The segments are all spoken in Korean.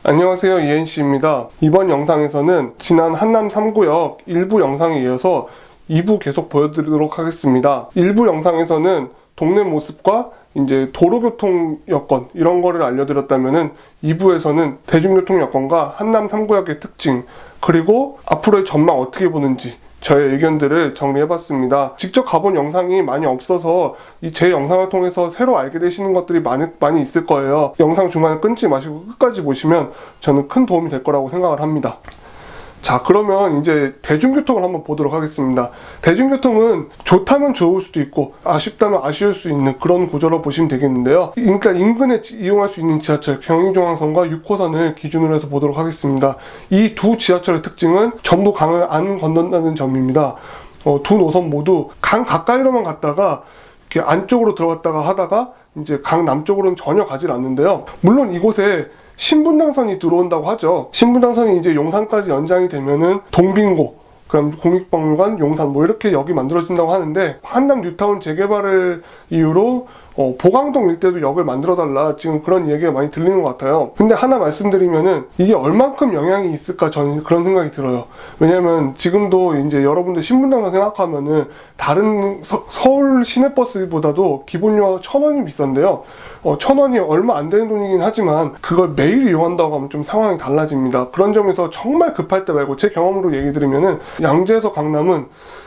안녕하세요, 이엔씨입니다. 이번 영상에서는 지난 한남 3구역 1부 영상에 이어서 2부 계속 보여드리도록 하겠습니다. 1부 영상에서는 동네 모습과 이제 도로교통 여건 이런 거를 알려드렸다면은 2부에서는 대중교통 여건과 한남 3구역의 특징, 그리고 앞으로의 전망 어떻게 보는지 저의 의견들을 정리해봤습니다. 직접 가본 영상이 많이 없어서 제 영상을 통해서 새로 알게 되시는 것들이 많이 있을 거예요. 영상 중간에 끊지 마시고 끝까지 보시면 저는 큰 도움이 될 거라고 생각을 합니다. 자, 그러면 이제 대중교통을 한번 보도록 하겠습니다. 대중교통은 좋다면 좋을 수도 있고 아쉽다면 아쉬울 수 있는 그런 구조로 보시면 되겠는데요. 일단 인근에 이용할 수 있는 지하철 경의중앙선과 6호선을 기준으로 해서 보도록 하겠습니다. 이 두 지하철의 특징은 전부 강을 안 건넌다는 점입니다. 두 노선 모두 강 가까이로만 갔다가 이렇게 안쪽으로 들어갔다가 하다가 이제 강 남쪽으로는 전혀 가질 않는데요. 물론 이곳에 신분당선이 들어온다고 하죠. 신분당선이 이제 용산까지 연장이 되면은 동빙고, 그럼 국립박물관, 용산 뭐 이렇게 역이 만들어진다고 하는데, 한남 뉴타운 재개발을 이유로 보강동 일대도 역을 만들어달라 지금 그런 얘기가 많이 들리는 것 같아요. 근데 하나 말씀드리면은 이게 얼만큼 영향이 있을까 저는 그런 생각이 들어요. 왜냐면 지금도 이제 여러분들 신분당선 생각하면은 다른 서울 시내버스보다도 기본료가 1,000원이 비싼데요. 1,000원이 얼마 안 되는 돈이긴 하지만 그걸 매일 이용한다고 하면 좀 상황이 달라집니다. 그런 점에서 정말 급할 때 말고 제 경험으로 얘기 드리면은 양재에서 강남은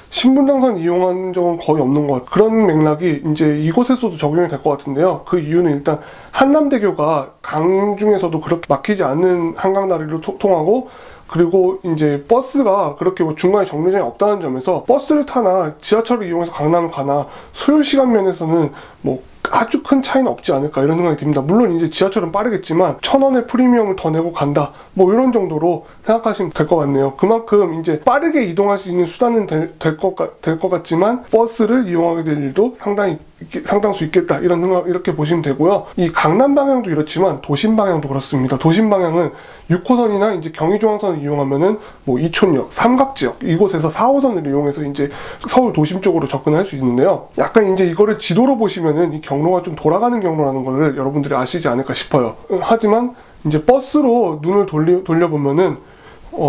신분당선 이용한 적은 거의 없는 것 같아요. 그런 맥락이 이제 이곳에서도 적용이 될 것 같은데요. 그 이유는 일단 한남대교가 강 중에서도 그렇게 막히지 않는 한강 다리로 통하고, 그리고 이제 버스가 그렇게 뭐 중간에 정류장이 없다는 점에서 버스를 타나 지하철을 이용해서 강남을 가나 소요시간 면에서는 뭐 아주 큰 차이는 없지 않을까 이런 생각이 듭니다. 물론 이제 지하철은 빠르겠지만 1,000원의 프리미엄을 더 내고 간다 뭐 이런 정도로 생각하시면 될 것 같네요. 그만큼 이제 빠르게 이동할 수 있는 수단은 될 것 같지만 버스를 이용하게 될 일도 상당수 있겠다 이런 생각, 이렇게 보시면 되고요. 이 강남 방향도 이렇지만 도심 방향도 그렇습니다. 도심 방향은 6호선이나 이제 경의중앙선을 이용하면은 뭐 이촌역, 삼각지역 이곳에서 4호선을 이용해서 이제 서울 도심 쪽으로 접근할 수 있는데요. 약간 이제 이거를 지도로 보시면은 이 경로가 좀 돌아가는 경로라는 걸 여러분들이 아시지 않을까 싶어요. 하지만 이제 버스로 눈을 돌려보면은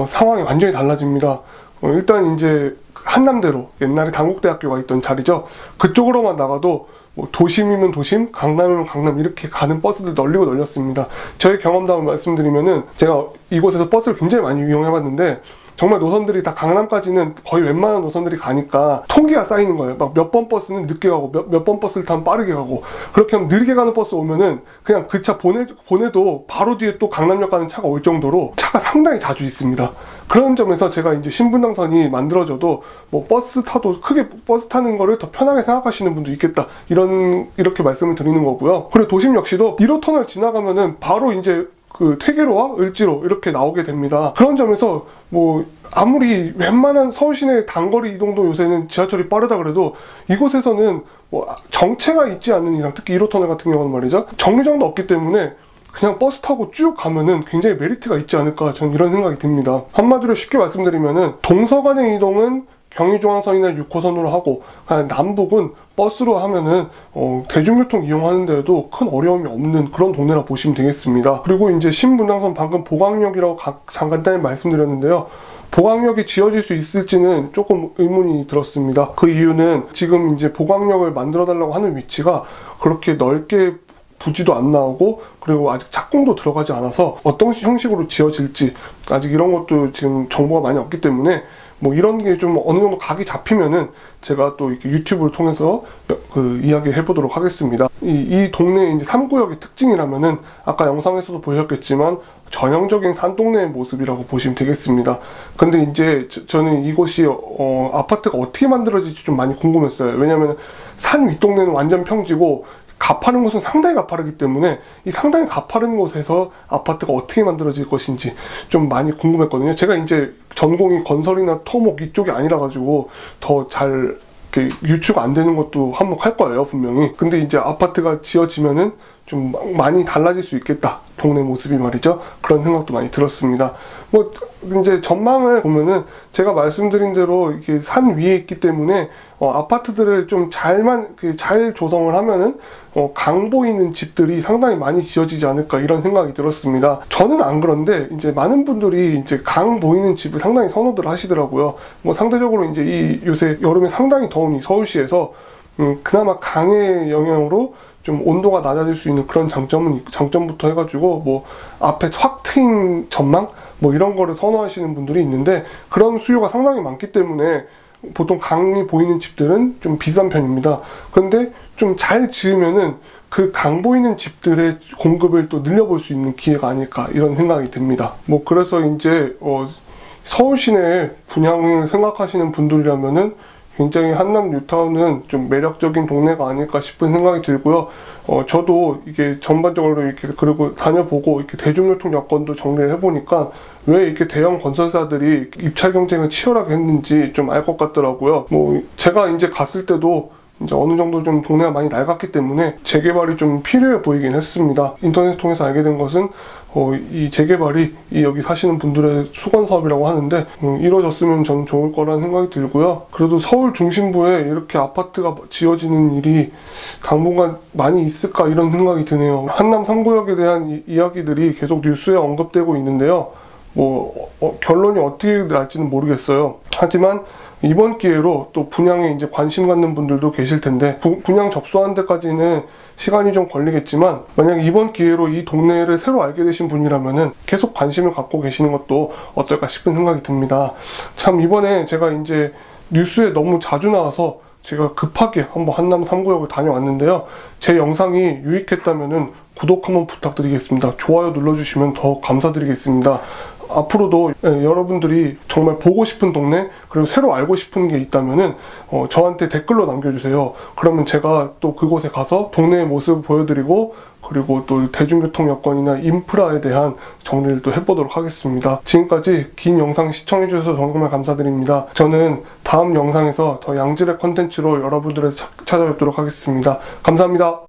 상황이 완전히 달라집니다. 일단 이제 한남대로 옛날에 당국대학교가 있던 자리죠. 그쪽으로만 나가도 뭐 도심이면 도심, 강남이면 강남 이렇게 가는 버스들 널리고 널렸습니다. 저의 경험담을 말씀드리면은 제가 이곳에서 버스를 굉장히 많이 이용해봤는데 정말 노선들이 다 강남까지는 거의 웬만한 노선들이 가니까 통계가 쌓이는 거예요. 막 몇 번 버스는 늦게 가고 몇 번 버스를 타면 빠르게 가고, 그렇게 하면 느리게 가는 버스 오면은 그냥 그 차 보내도 바로 뒤에 또 강남역 가는 차가 올 정도로 차가 상당히 자주 있습니다. 그런 점에서 제가 이제 신분당선이 만들어져도 뭐 버스 타도 크게 버스 타는 거를 더 편하게 생각하시는 분도 있겠다 이렇게 말씀을 드리는 거고요. 그리고 도심 역시도 1호 터널 지나가면은 바로 이제 그 퇴계로와 을지로 이렇게 나오게 됩니다. 그런 점에서 뭐 아무리 웬만한 서울 시내 단거리 이동도 요새는 지하철이 빠르다 그래도 이곳에서는 뭐 정체가 있지 않는 이상, 특히 1호 터널 같은 경우는 말이죠, 정류장도 없기 때문에 그냥 버스 타고 쭉 가면은 굉장히 메리트가 있지 않을까 저는 이런 생각이 듭니다. 한마디로 쉽게 말씀드리면은 동서간의 이동은 경의중앙선이나 6호선으로 하고 남북은 버스로 하면은 대중교통 이용하는 데에도 큰 어려움이 없는 그런 동네라 보시면 되겠습니다. 그리고 이제 신분당선 방금 보강역이라고 간단히 말씀드렸는데요. 보강역이 지어질 수 있을지는 조금 의문이 들었습니다. 그 이유는 지금 이제 보강역을 만들어 달라고 하는 위치가 그렇게 넓게 부지도 안 나오고, 그리고 아직 착공도 들어가지 않아서 어떤 형식으로 지어질지 아직 이런 것도 지금 정보가 많이 없기 때문에 뭐 이런 게 좀 어느 정도 각이 잡히면은 제가 또 이렇게 유튜브를 통해서 이야기 해보도록 하겠습니다. 이 동네의 이제 3구역의 특징이라면은 아까 영상에서도 보셨겠지만 전형적인 산동네의 모습이라고 보시면 되겠습니다. 근데 이제 저는 이곳이 아파트가 어떻게 만들어질지 좀 많이 궁금했어요. 왜냐면 산 윗동네는 완전 평지고 가파른 곳은 상당히 가파르기 때문에 이 상당히 가파른 곳에서 아파트가 어떻게 만들어질 것인지 좀 많이 궁금했거든요. 제가 이제 전공이 건설이나 토목 이쪽이 아니라 가지고 더 잘 유추가 안 되는 것도 한몫할 거예요, 분명히. 근데 이제 아파트가 지어지면은 좀 많이 달라질 수 있겠다. 동네 모습이 말이죠. 그런 생각도 많이 들었습니다. 뭐 이제 전망을 보면은 제가 말씀드린 대로 이게 산 위에 있기 때문에 아파트들을 좀 잘 조성을 하면은 강 보이는 집들이 상당히 많이 지어지지 않을까 이런 생각이 들었습니다. 저는 안 그런데 이제 많은 분들이 이제 강 보이는 집을 상당히 선호들 하시더라고요. 뭐 상대적으로 이제 이 요새 여름에 상당히 더운 이 서울시에서 그나마 강의 영향으로 좀 온도가 낮아질 수 있는 그런 장점부터 해가지고 뭐 앞에 확 트인 전망 뭐 이런 거를 선호하시는 분들이 있는데 그런 수요가 상당히 많기 때문에 보통 강이 보이는 집들은 좀 비싼 편입니다. 근데 좀 잘 지으면은 그 강 보이는 집들의 공급을 또 늘려볼 수 있는 기회가 아닐까 이런 생각이 듭니다. 뭐 그래서 이제 서울 시내 분양을 생각하시는 분들이라면은 굉장히 한남 뉴타운은 좀 매력적인 동네가 아닐까 싶은 생각이 들고요. 저도 이게 전반적으로 이렇게 그리고 다녀보고 이렇게 대중교통 여건도 정리를 해보니까 왜 이렇게 대형 건설사들이 입찰 경쟁을 치열하게 했는지 좀 알 것 같더라고요. 뭐 제가 이제 갔을 때도 이제 어느 정도 좀 동네가 많이 낡았기 때문에 재개발이 좀 필요해 보이긴 했습니다. 인터넷을 통해서 알게 된 것은 이 재개발이 여기 사시는 분들의 수건 사업이라고 하는데 이루어졌으면 저는 좋을 거라는 생각이 들고요. 그래도 서울 중심부에 이렇게 아파트가 지어지는 일이 당분간 많이 있을까 이런 생각이 드네요. 한남 3구역에 대한 이야기들이 계속 뉴스에 언급되고 있는데요. 결론이 어떻게 날지는 모르겠어요. 하지만 이번 기회로 또 분양에 이제 관심 갖는 분들도 계실 텐데 분양 접수하는 데까지는 시간이 좀 걸리겠지만 만약 이번 기회로 이 동네를 새로 알게 되신 분이라면은 계속 관심을 갖고 계시는 것도 어떨까 싶은 생각이 듭니다. 참 이번에 제가 이제 뉴스에 너무 자주 나와서 제가 급하게 한번 한남 3구역을 다녀왔는데요. 제 영상이 유익했다면은 구독 한번 부탁드리겠습니다. 좋아요 눌러주시면 더 감사드리겠습니다. 앞으로도 여러분들이 정말 보고 싶은 동네 그리고 새로 알고 싶은 게 있다면은 저한테 댓글로 남겨주세요. 그러면 제가 또 그곳에 가서 동네의 모습을 보여드리고 그리고 또 대중교통 여건이나 인프라에 대한 정리를 또 해보도록 하겠습니다. 지금까지 긴 영상 시청해주셔서 정말 감사드립니다. 저는 다음 영상에서 더 양질의 컨텐츠로 여러분들을 찾아뵙도록 하겠습니다. 감사합니다.